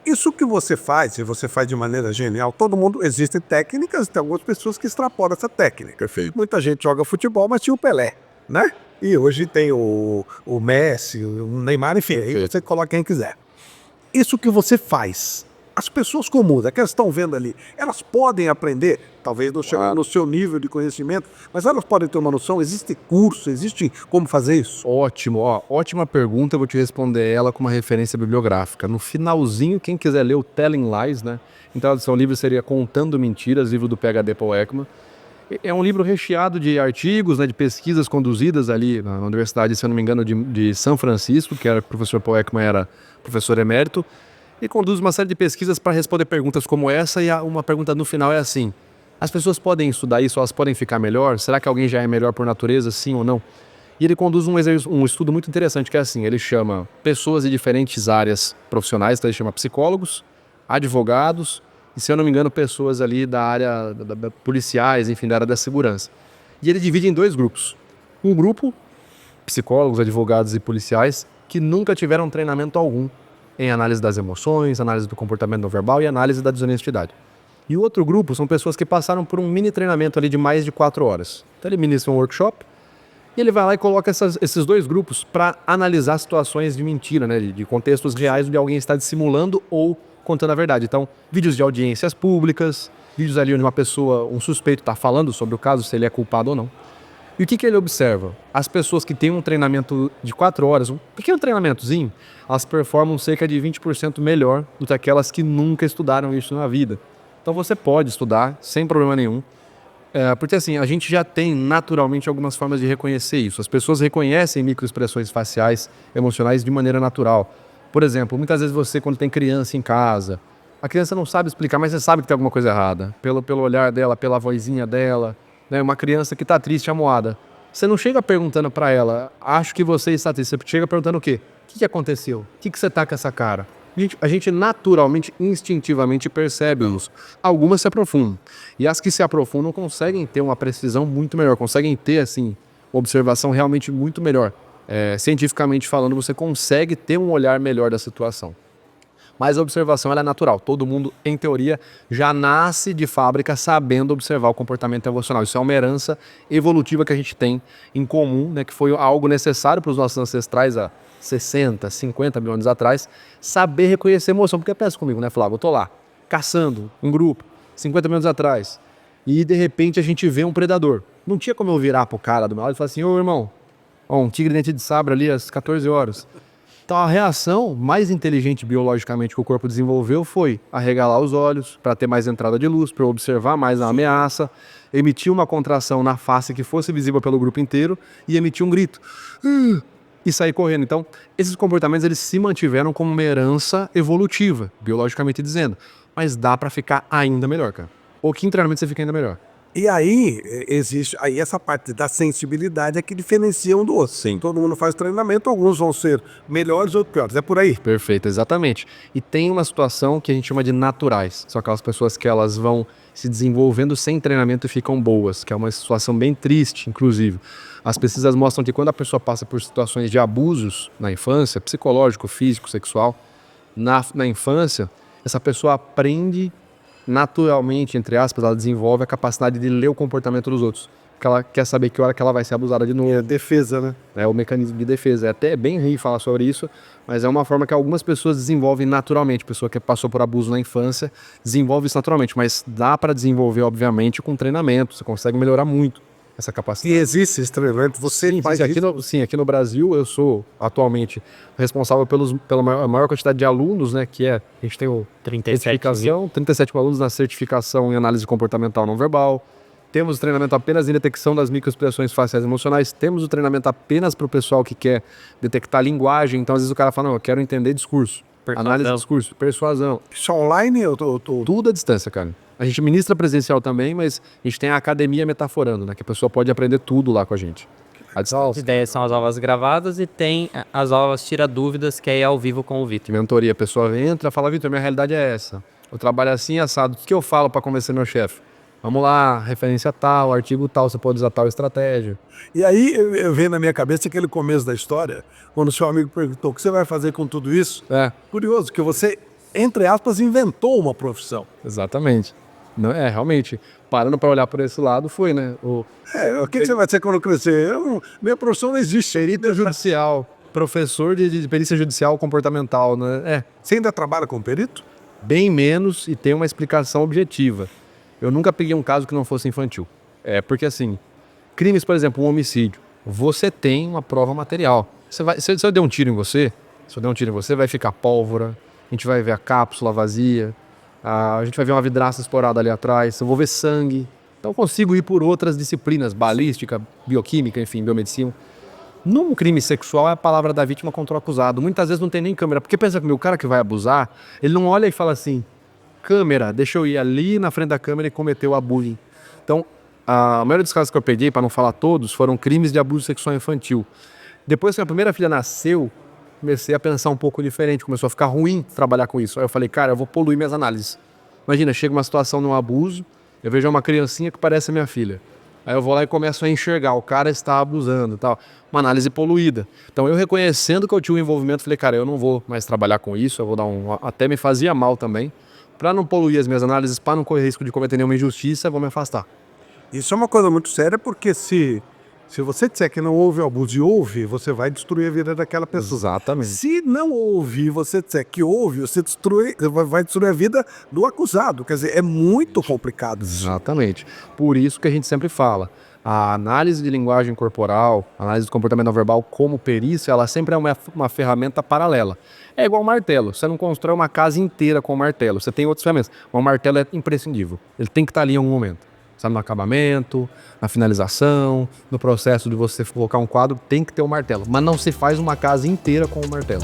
Isso que você faz, e você faz de maneira genial, todo mundo, existem técnicas, tem algumas pessoas que extrapolam essa técnica. Perfeito. Muita gente joga futebol, mas tinha o Pelé, né? E hoje tem o Messi, o Neymar, enfim, aí você coloca quem quiser. Isso que você faz, as pessoas comuns, é que elas estão vendo ali, elas podem aprender, talvez não chegar no seu nível de conhecimento, mas elas podem ter uma noção, existe curso, existe como fazer isso? Ótimo, ó, ótima pergunta, eu vou te responder ela com uma referência bibliográfica. No finalzinho, quem quiser ler o Telling Lies, né? Em tradução livre seria Contando Mentiras, livro do PhD Paul Ekman. É um livro recheado de artigos, né, de pesquisas conduzidas ali na Universidade, se eu não me engano, de São Francisco, que era o professor Paul Ekman, era professor emérito, e conduz uma série de pesquisas para responder perguntas como essa, e uma pergunta no final é assim: as pessoas podem estudar isso, elas podem ficar melhor? Será que alguém já é melhor por natureza, sim ou não? E ele conduz um estudo muito interessante, que é assim, ele chama pessoas de diferentes áreas profissionais, então ele chama psicólogos, advogados, e se eu não me engano, pessoas ali da área policiais, enfim, da área da segurança. E ele divide em 2 grupos. Um grupo, psicólogos, advogados e policiais, que nunca tiveram treinamento algum em análise das emoções, análise do comportamento não verbal e análise da desonestidade. E o outro grupo são pessoas que passaram por um mini treinamento ali de mais de 4 horas. Então ele ministra um workshop e ele vai lá e coloca esses 2 grupos para analisar situações de mentira, né, de contextos reais onde alguém está dissimulando ou contando a verdade. Então, vídeos de audiências públicas, vídeos ali onde uma pessoa, um suspeito está falando sobre o caso, se ele é culpado ou não. E o que ele observa? As pessoas que têm um treinamento de 4 horas, um pequeno treinamentozinho, elas performam cerca de 20% melhor do que aquelas que nunca estudaram isso na vida. Então você pode estudar sem problema nenhum, porque assim, a gente já tem naturalmente algumas formas de reconhecer isso. As pessoas reconhecem microexpressões faciais, emocionais de maneira natural. Por exemplo, muitas vezes você, quando tem criança em casa, a criança não sabe explicar, mas você sabe que tem alguma coisa errada. Pelo olhar dela, pela vozinha dela, né? Uma criança que está triste, amuada. Você não chega perguntando para ela, acho que você está triste. Você chega perguntando o quê? O que aconteceu? O que você tá com essa cara? A gente naturalmente, instintivamente percebe isso. Algumas se aprofundam. E as que se aprofundam conseguem ter uma precisão muito melhor, conseguem ter, assim, uma observação realmente muito melhor. Cientificamente falando, você consegue ter um olhar melhor da situação. Mas a observação ela é natural. Todo mundo, em teoria, já nasce de fábrica sabendo observar o comportamento emocional. Isso é uma herança evolutiva que a gente tem em comum, né, que foi algo necessário para os nossos ancestrais há 60, 50 mil anos atrás, saber reconhecer emoção. Porque pensa comigo, né, Flávio? Eu tô lá, caçando um grupo, 50 mil anos atrás, e de repente a gente vê um predador. Não tinha como eu virar pro cara do meu lado e falar assim: ô irmão, ó, um tigre dente de sabre ali às 14 horas. Então a reação mais inteligente biologicamente que o corpo desenvolveu foi arregalar os olhos para ter mais entrada de luz, para observar mais a ameaça, emitir uma contração na face que fosse visível pelo grupo inteiro e emitir um grito e sair correndo. Então esses comportamentos eles se mantiveram como uma herança evolutiva, biologicamente dizendo, mas dá para ficar ainda melhor, cara. Ou que treinamento você fica ainda melhor. E aí, existe aí essa parte da sensibilidade é que diferencia um do outro. Sim. Todo mundo faz treinamento, alguns vão ser melhores, outros piores. É por aí. Perfeito, exatamente. E tem uma situação que a gente chama de naturais. São aquelas pessoas que elas vão se desenvolvendo sem treinamento e ficam boas, que é uma situação bem triste, inclusive. As pesquisas mostram que quando a pessoa passa por situações de abusos na infância, psicológico, físico, sexual, na infância, essa pessoa aprende naturalmente, entre aspas, ela desenvolve a capacidade de ler o comportamento dos outros. Porque ela quer saber que hora que ela vai ser abusada de novo. É defesa, né? É o mecanismo de defesa. É até bem ruim falar sobre isso, mas é uma forma que algumas pessoas desenvolvem naturalmente. Pessoa que passou por abuso na infância desenvolve isso naturalmente, mas dá para desenvolver, obviamente, com treinamento. Você consegue melhorar muito essa capacidade. E existe esse treinamento, você faz isso? Aqui no Brasil eu sou atualmente responsável pela maior quantidade de alunos, né, que a gente tem o 37 alunos na certificação em análise comportamental não verbal. Temos o treinamento apenas em detecção das microexpressões faciais emocionais. Temos o treinamento apenas para o pessoal que quer detectar linguagem. Então, às vezes o cara fala, não, eu quero entender discurso. Análise de discurso, persuasão. Isso online ou Tudo à distância, cara. A gente ministra presencial também, mas a gente tem a academia metaforando, né? Que a pessoa pode aprender tudo lá com a gente. As ideias são as aulas gravadas e tem as aulas tira dúvidas, que é ao vivo com o Vitor. Mentoria, a pessoa entra, fala, Vitor, minha realidade é essa. Eu trabalho assim, assado. O que eu falo para convencer meu chefe? Vamos lá, referência tal, artigo tal, você pode usar tal estratégia. E aí eu vejo na minha cabeça aquele começo da história, quando o seu amigo perguntou o que você vai fazer com tudo isso. É. Curioso, que você entre aspas, inventou uma profissão. Exatamente. Não, realmente, parando para olhar por esse lado, foi, né? O que você vai ser quando crescer? Minha profissão não existe. Perito judicial, professor de perícia judicial comportamental, né? Você ainda trabalha com perito? Bem menos e tem uma explicação objetiva. Eu nunca peguei um caso que não fosse infantil. Porque assim, crimes, por exemplo, um homicídio, você tem uma prova material. Se eu der um tiro em você, vai ficar pólvora, a gente vai ver a cápsula vazia, a gente vai ver uma vidraça estourada ali atrás, eu vou ver sangue. Então eu consigo ir por outras disciplinas, balística, bioquímica, enfim, biomedicina. Num crime sexual é a palavra da vítima contra o acusado. Muitas vezes não tem nem câmera, porque pensa que o cara que vai abusar, ele não olha e fala assim, câmera, deixa eu ir ali na frente da câmera e cometer o abuso. Então, a maioria dos casos que eu peguei, para não falar todos, foram crimes de abuso sexual infantil. Depois que a primeira filha nasceu, comecei a pensar um pouco diferente, começou a ficar ruim trabalhar com isso. Aí eu falei, cara, eu vou poluir minhas análises. Imagina, chega uma situação de um abuso, eu vejo uma criancinha que parece a minha filha. Aí eu vou lá e começo a enxergar, o cara está abusando e tal. Uma análise poluída. Então eu reconhecendo que eu tinha um envolvimento, falei, cara, eu não vou mais trabalhar com isso, eu vou dar até me fazia mal também. Para não poluir as minhas análises, para não correr risco de cometer nenhuma injustiça, eu vou me afastar. Isso é uma coisa muito séria, porque se você disser que não houve abuso e houve, você vai destruir a vida daquela pessoa. Exatamente. Se não houve e você disser que houve, você vai destruir a vida do acusado. Quer dizer, é muito complicado isso. Exatamente. Por isso que a gente sempre fala, a análise de linguagem corporal, a análise do comportamento não verbal como perícia, ela sempre é uma ferramenta paralela. É igual um martelo. Você não constrói uma casa inteira com um martelo. Você tem outras ferramentas. Mas o martelo é imprescindível. Ele tem que estar ali em algum momento. Sabe, no acabamento, na finalização, no processo de você colocar um quadro, tem que ter um martelo. Mas não se faz uma casa inteira com um martelo.